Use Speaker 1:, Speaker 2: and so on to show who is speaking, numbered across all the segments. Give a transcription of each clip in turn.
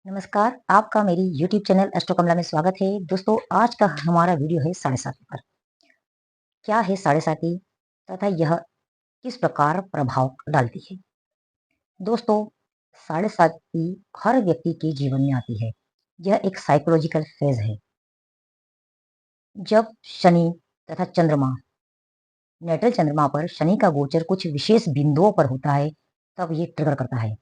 Speaker 1: नमस्कार, आपका मेरी यूट्यूब चैनल एस्ट्रो कमला में स्वागत है। दोस्तों, आज का हमारा वीडियो है साढ़े साती पर। क्या है साढ़े साती तथा यह किस प्रकार प्रभाव डालती है? दोस्तों, साढ़े साती हर व्यक्ति के जीवन में आती है। यह एक साइकोलॉजिकल फेज है। जब शनि तथा चंद्रमा, नेटल चंद्रमा पर शनि का गोचर कुछ विशेष बिंदुओं पर होता है, तब ये ट्रिगर करता है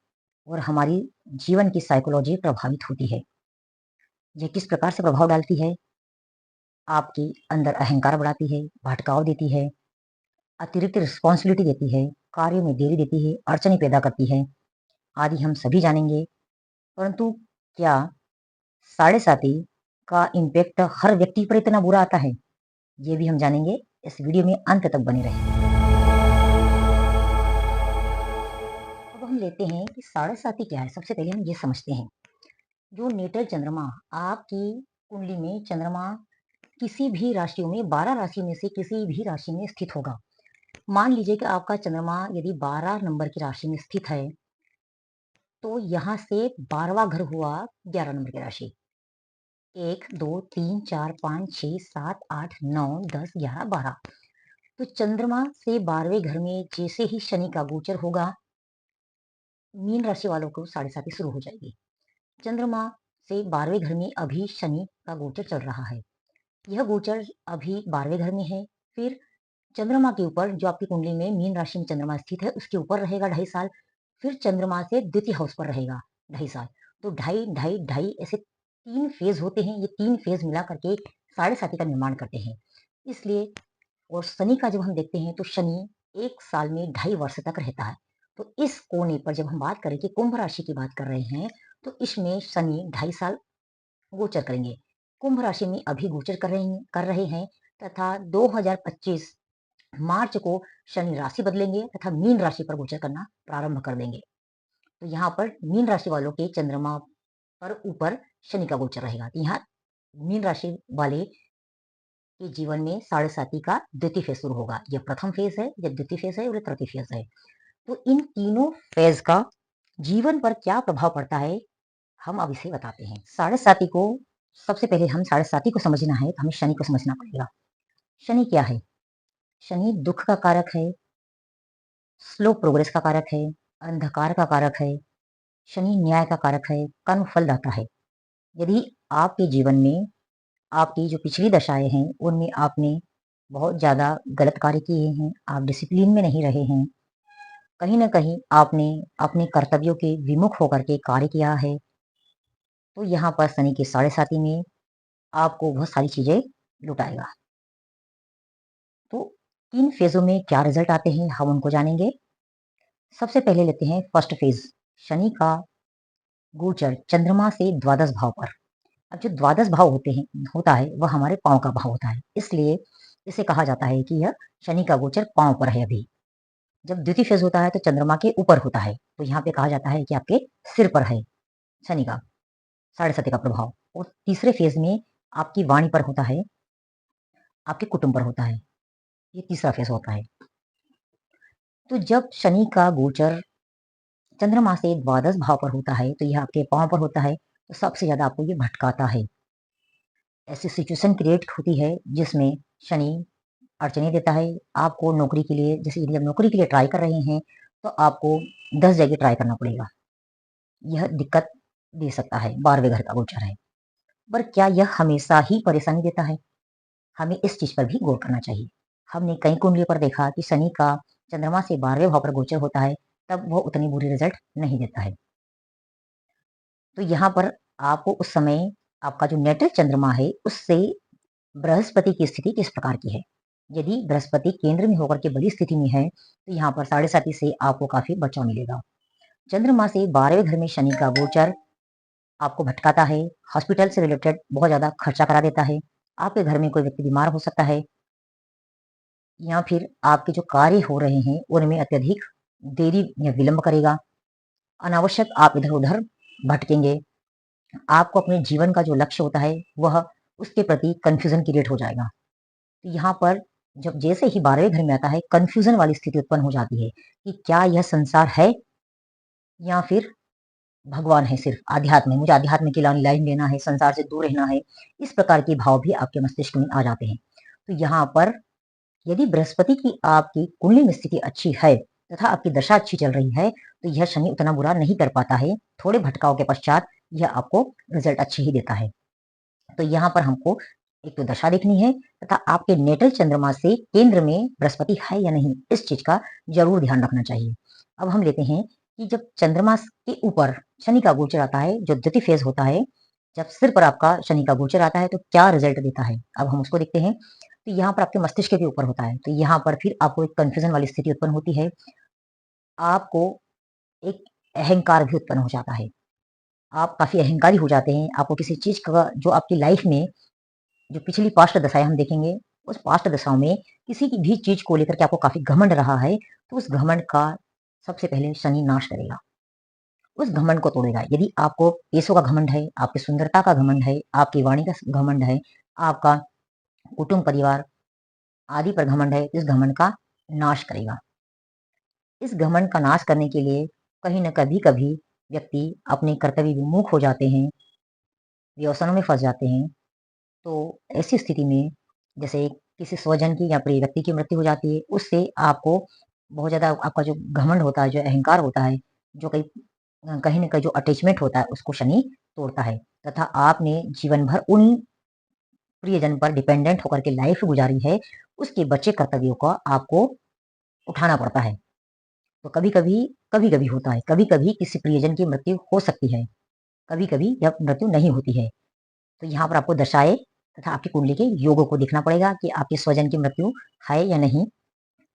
Speaker 1: और हमारी जीवन की साइकोलॉजी प्रभावित होती है। यह किस प्रकार से प्रभाव डालती है? आपके अंदर अहंकार बढ़ाती है, भटकाव देती है, अतिरिक्त रिस्पॉन्सिबिलिटी देती है, कार्यों में देरी देती है, अड़चने पैदा करती है, आदि हम सभी जानेंगे। परंतु क्या साढ़े साती का इम्पैक्ट हर व्यक्ति पर इतना बुरा आता है? ये भी हम जानेंगे। इस वीडियो में अंत तक बने रहें। अब हम लेते हैं कि साढ़े साती क्या है। सबसे पहले हम ये समझते हैं, जो नेटल चंद्रमा, आपकी कुंडली में चंद्रमा किसी भी राशियों में 12 राशियों में से किसी भी राशि में स्थित होगा। मान लीजिए कि आपका चंद्रमा यदि 12 नंबर की राशि में स्थित है, तो यहाँ से 12वां घर हुआ 11 नंबर की राशि। 1, 2, 3, 4, 5, 6, 7, 8, 9, 10, 11, 12। तो चंद्रमा से 12वें घर में जैसे ही शनि का गोचर होगा, मीन राशि वालों को साढ़े साती शुरू हो जाएगी। चंद्रमा से 12वें घर में अभी शनि का गोचर चल रहा है। यह गोचर अभी 12वें घर में है। फिर चंद्रमा के ऊपर, जो आपकी कुंडली में मीन राशि में चंद्रमा स्थित है, उसके ऊपर रहेगा 2.5 साल। फिर चंद्रमा से द्वितीय हाउस पर रहेगा 2.5 साल। तो ढाई ढाई ढाई ऐसे 3 फेज होते हैं। ये 3 फेज मिला करके साढ़े साती का निर्माण करते हैं। इसलिए, और शनि का जब हम देखते हैं तो शनि 1 साल में 2.5 वर्ष तक रहता है। तो इस कोने पर जब हम बात करें कि कुंभ राशि की बात कर रहे हैं, तो इसमें शनि 2.5 साल गोचर करेंगे। कुंभ राशि में अभी गोचर कर रहे हैं तथा 2025 मार्च को शनि राशि बदलेंगे तथा मीन राशि पर गोचर करना प्रारंभ कर देंगे। तो यहाँ पर मीन राशि वालों के चंद्रमा पर ऊपर शनि का गोचर रहेगा। तो यहाँ मीन राशि वाले के जीवन में साढ़े साती का द्वितीय फेज शुरू होगा। यह प्रथम फेज है, यह द्वितीय फेज है और यह तृतीय फेज है। तो इन तीनों फेज का जीवन पर क्या प्रभाव पड़ता है, हम अब इसे बताते हैं। साढ़े साती को, सबसे पहले हम साढ़े साती को समझना है तो हमें शनि को समझना पड़ेगा। शनि क्या है? शनि दुख का कारक है, स्लो प्रोग्रेस का कारक है, अंधकार का कारक है, शनि न्याय का कारक है, कर्म फलदाता है। यदि आपके जीवन में आपकी जो पिछली दशाएं हैं, उनमें आपने बहुत ज्यादा गलत कार्य किए हैं, आप डिसिप्लिन में नहीं रहे हैं, कहीं ना कहीं आपने अपने कर्तव्यों के विमुख होकर के कार्य किया है, तो यहाँ पर शनि के साढ़े साती में आपको बहुत सारी चीजें लुटाएगा। तो 3 फेजों में क्या रिजल्ट आते हैं, हम उनको जानेंगे। सबसे पहले लेते हैं फर्स्ट फेज, शनि का गोचर चंद्रमा से द्वादश भाव पर। अब जो द्वादश भाव होता है, वह हमारे पांव का भाव होता है। इसलिए इसे कहा जाता है कि यह शनि का गोचर पांव पर है अभी। जब द्वितीय फेज होता है तो चंद्रमा के ऊपर होता है, तो यहाँ पे कहा जाता है कि आपके सिर पर है शनि का साढ़े साती का प्रभाव। और तीसरे फेज में आपकी वाणी पर होता है, आपके कुटुंब पर होता है। ये तीसरा फेज होता है। तो जब शनि का गोचर चंद्रमा से द्वादश भाव पर होता है, तो यह आपके पांव पर होता है, तो सबसे ज्यादा आपको ये भटकाता है। ऐसी सिचुएशन क्रिएट होती है जिसमें शनि अड़चने देता है आपको नौकरी के लिए। जैसे यदि आप नौकरी के लिए ट्राई कर रहे हैं, तो आपको 10 जगह ट्राई करना पड़ेगा। यह दिक्कत दे सकता है, 12वें घर का गोचर है। पर क्या यह हमेशा ही परेशानी देता है? हमें इस चीज पर भी गौर करना चाहिए। हमने कई कुंडलियों पर देखा कि शनि का चंद्रमा से 12वें भाव पर गोचर होता है, तब वह उतनी बुरी रिजल्ट नहीं देता है। तो यहाँ पर आपको उस समय आपका जो नेटल चंद्रमा है, उससे बृहस्पति की स्थिति किस प्रकार की है। यदि बृहस्पति केंद्र में होकर के बड़ी स्थिति में है, तो यहाँ पर साढ़े साती से आपको काफी बचाव मिलेगा। चंद्रमा से 12वें घर में शनि का गोचर आपको भटकाता है, हॉस्पिटल से रिलेटेड बहुत ज्यादा खर्चा करा देता है, आपके घर में कोई व्यक्ति बीमार हो सकता है, या फिर आपके जो कार्य हो रहे हैं उनमें अत्यधिक देरी या विलंब करेगा। अनावश्यक आप इधर उधर भटकेंगे। आपको अपने जीवन का जो लक्ष्य होता है, वह उसके प्रति कंफ्यूजन क्रिएट हो जाएगा। तो यहाँ पर जब जैसे ही 12वें घर में आता है, कंफ्यूजन वाली स्थिति उत्पन्न हो जाती है कि क्या यह संसार है या फिर भगवान है, सिर्फ आध्यात्म है, मुझे आध्यात्म की लाइन लेना है, संसार से दूर रहना है, इस प्रकार के भाव भी आपके मस्तिष्क में आ जाते हैं। तो यहाँ पर यदि बृहस्पति की आपकी कुंडली में स्थिति अच्छी है तथा आपकी दशा अच्छी चल रही है, तो यह शनि उतना बुरा नहीं कर पाता है। थोड़े भटकाव के पश्चात यह आपको रिजल्ट अच्छे ही देता है। तो यहाँ पर हमको एक तो दशा देखनी है तथा आपके नेटल चंद्रमा से केंद्र में बृहस्पति है या नहीं, इस चीज का जरूर ध्यान रखना चाहिए। अब हम लेते हैं कि जब चंद्रमा के ऊपर शनि का गोचर आता है, जो द्वितीय फेज होता है, जब सिर पर आपका शनि का गोचर आता है तो क्या रिजल्ट देता है, अब हम उसको देखते हैं। तो यहाँ पर आपके मस्तिष्क के ऊपर होता है, तो यहाँ पर फिर आपको एक कंफ्यूजन वाली स्थिति उत्पन्न होती है। आपको एक अहंकार भी उत्पन्न हो जाता है, आप काफी अहंकारी हो जाते हैं। आपको किसी चीज का, जो आपकी लाइफ में जो पिछली पास्ट दशाएं हम देखेंगे, उस पास्ट दशाओं में किसी की भी चीज को लेकर के आपको काफी घमंड रहा है, तो उस घमंड का सबसे पहले शनि नाश करेगा, उस घमंड को तोड़ेगा। यदि आपको पैसों का घमंड है, आपकी सुंदरता का घमंड है, आपकी वाणी का घमंड है, आपका कुटुंब परिवार आदि पर घमंड है, इस घमंड का नाश करेगा। इस घमंड का नाश करने के लिए कहीं न कभी व्यक्ति अपने कर्तव्य विमुख हो जाते हैं, व्यसनों में फंस जाते हैं। तो ऐसी स्थिति में जैसे किसी स्वजन की या प्रिय व्यक्ति की मृत्यु हो जाती है, उससे आपको बहुत ज़्यादा आपका जो घमंड होता है, जो अहंकार होता है, जो कहीं न कहीं जो अटैचमेंट होता है, उसको शनि तोड़ता है तथा आपने जीवन भर उन प्रियजन पर डिपेंडेंट होकर के लाइफ गुजारी है, उसके बचे कर्तव्यों का आपको उठाना पड़ता है। तो कभी-कभी होता है, कभी-कभी किसी प्रियजन की मृत्यु हो सकती है, कभी-कभी यह मृत्यु नहीं होती है। तो यहाँ पर आपको दशाएँ तथा आपकी कुंडली के योगों को देखना पड़ेगा कि आपके स्वजन की मृत्यु है या नहीं।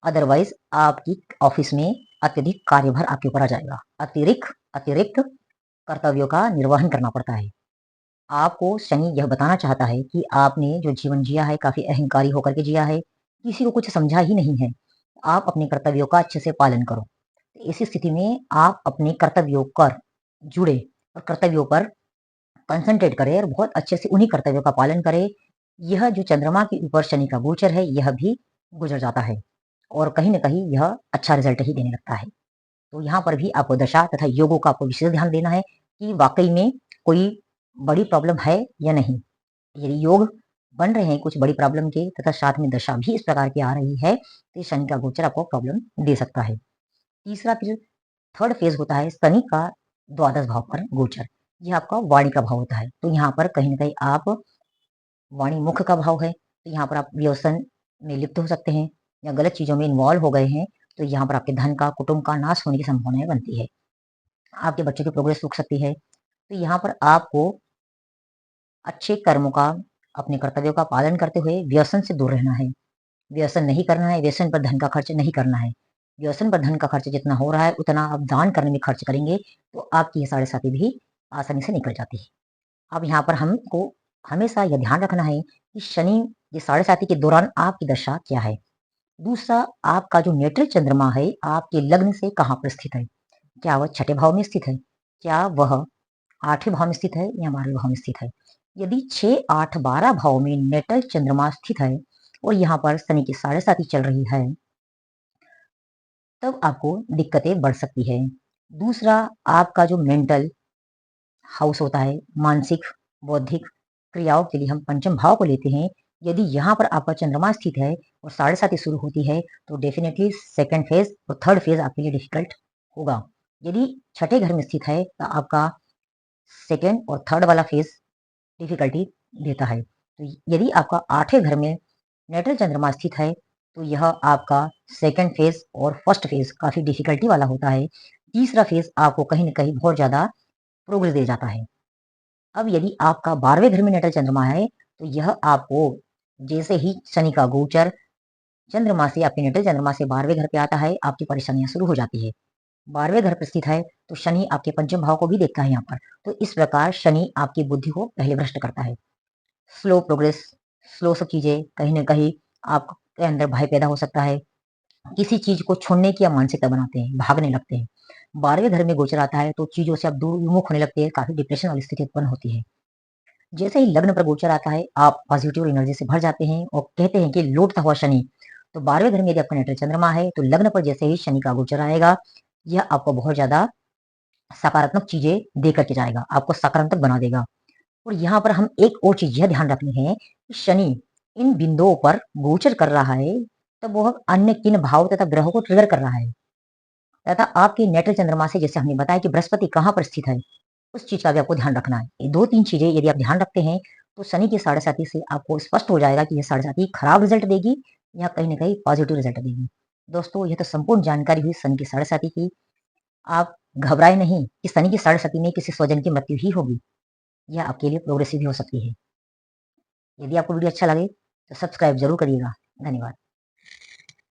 Speaker 1: अदरवाइज़ आपकी ऑफ़िस में अत्यधिक कार्यभार आपके ऊपर आ जाएगा। अतिरिक्त अतिरिक्त कर्तव्यों का निर्वहन करना पड़ता है। आपको शनि यह बताना चाहता है कि आपने जो जीवन जिया है, काफ़ी अहंकारी होकर के जिया है, किसी को कुछ समझा ही नहीं है। आप अपने कर्तव्यों का अच्छे से पालन करो। तो ऐसी स्थिति में आप अपने कर्तव्यों कर जुड़े और कर्तव्यों पर कंसंट्रेट करें और बहुत अच्छे से उन्हीं कर्तव्यों का पालन करें। यह जो चंद्रमा के ऊपर शनि का गोचर है, यह भी गुजर जाता है और कहीं न कहीं यह अच्छा रिज़ल्ट ही देने लगता है। तो यहाँ पर भी आपको दशा तथा योगों का आपको विशेष ध्यान देना है कि वाक़ई में कोई बड़ी प्रॉब्लम है या नहीं। यदि योग बन रहे हैं कुछ बड़ी प्रॉब्लम के तथा साथ में दशा भी इस प्रकार की आ रही है, तो शनि का गोचर आपको प्रॉब्लम दे सकता है। तीसरा फिर थर्ड फेज़ होता है शनि का द्वादश भाव पर गोचर। यह आपका वाणी का भाव होता है। तो यहाँ पर कहीं न कहीं आप वाणी मुख का भाव है, तो यहाँ पर आप व्यसन में लिप्त हो सकते हैं या गलत चीज़ों में इन्वॉल्व हो गए हैं, तो यहाँ पर आपके धन का, कुटुंब का नाश होने की संभावनाएँ बनती है। आपके बच्चों की प्रोग्रेस रुक सकती है। तो यहाँ पर आपको अच्छे कर्मों का, अपने कर्तव्यों का पालन करते हुए व्यसन से दूर रहना है। व्यसन नहीं करना है, व्यसन पर धन का खर्च नहीं करना है। व्यसन पर धन का खर्च जितना हो रहा है, उतना आप दान करने में खर्च करेंगे, तो आपकी ये साढ़े साती भी आसानी से निकल जाती है। अब यहाँ पर हमको हमेशा यह ध्यान रखना है कि शनि ये साढ़े साती के दौरान आपकी दशा क्या है। दूसरा, आपका जो नेटल चंद्रमा है, आपके लग्न से कहाँ पर स्थित है? क्या वह छठे भाव में स्थित है? क्या वह आठवें भाव में स्थित है या 12वें भाव में स्थित है? यदि 6, 8, 12 भाव में नेटल चंद्रमा स्थित है और यहाँ पर शनि की साढ़े साती चल रही है, तब आपको दिक्कतें बढ़ सकती है। दूसरा, आपका जो मेंटल हाउस होता है, मानसिक, बौद्धिक क्रियाओं के लिए हम पंचम भाव को लेते हैं। यदि यहाँ पर आपका चंद्रमा स्थित है और साढ़े साती शुरू होती है, तो डेफिनेटली सेकंड फेज और थर्ड फेज आपके लिए डिफिकल्ट होगा। यदि छठे घर में स्थित है, तो आपका सेकंड और थर्ड वाला फेज डिफिकल्टी देता है। तो यदि आपका आठवें घर में नेटल चंद्रमा स्थित है, तो यह आपका सेकंड फेज और फर्स्ट फेज काफी डिफिकल्टी वाला होता है। तीसरा फेज आपको कहीं न कहीं बहुत ज़्यादा प्रोग्रेस दे जाता है। अब यदि आपका 12वें घर में नेटल चंद्रमा है, तो यह आपको जैसे ही शनि का गोचर चंद्रमा से, आपके नेटल चंद्रमा से 12वें घर पे आता है, आपकी परेशानियाँ शुरू हो जाती है। 12वें घर पे स्थित है, तो शनि आपके पंचम भाव को भी देखता है यहाँ पर। तो इस प्रकार शनि आपकी बुद्धि को पहले भ्रष्ट करता है। स्लो प्रोग्रेस, स्लो सब चीज़ें, कहीं न कहीं आपके अंदर भय पैदा हो सकता है। किसी चीज़ को छोड़ने की आप मानसिकता बनाते हैं, भागने लगते हैं। 12वें घर में गोचर आता है, तो चीज़ों से आप दूर विमुख होने लगते हैं, काफ़ी डिप्रेशन वाली स्थिति उत्पन्न होती है। जैसे ही लग्न पर गोचर आता है, आप पॉजिटिव एनर्जी से भर जाते हैं और कहते हैं कि लौटता हुआ शनि। तो 12वें घर में यदि आपका नेटल चंद्रमा है, तो लग्न पर जैसे ही शनि का गोचर आएगा, यह आपको बहुत ज़्यादा सकारात्मक चीजें दे करके जाएगा, आपको सकारात्मक बना देगा। और यहाँ पर हम एक और चीज यह ध्यान रखनी है कि शनि इन बिंदुओं पर गोचर कर रहा है, तब वह अन्य किन भाव तथा ग्रहों को ट्रिगर कर रहा है, तथा आपके नेटल चंद्रमा से, जैसे हमने बताया कि बृहस्पति कहाँ पर स्थित है, उस चीज का भी आपको ध्यान रखना है। ये 2-3 चीजें यदि आप ध्यान रखते हैं तो शनि की साढ़े साथी से आपको स्पष्ट हो जाएगा कि यह साढ़े साथी खराब रिजल्ट देगी या कहीं ना कहीं पॉजिटिव रिजल्ट देगी। दोस्तों, यह तो संपूर्ण जानकारी हुई शनि की साढ़े साथी की। आप घबराए नहीं कि शनि की साढ़े साथी में किसी स्वजन की मृत्यु ही होगी, यह आपके लिए प्रोग्रेसिव भी हो सकती है। यदि आपको वीडियो अच्छा लगे तो सब्सक्राइब जरूर करिएगा। धन्यवाद।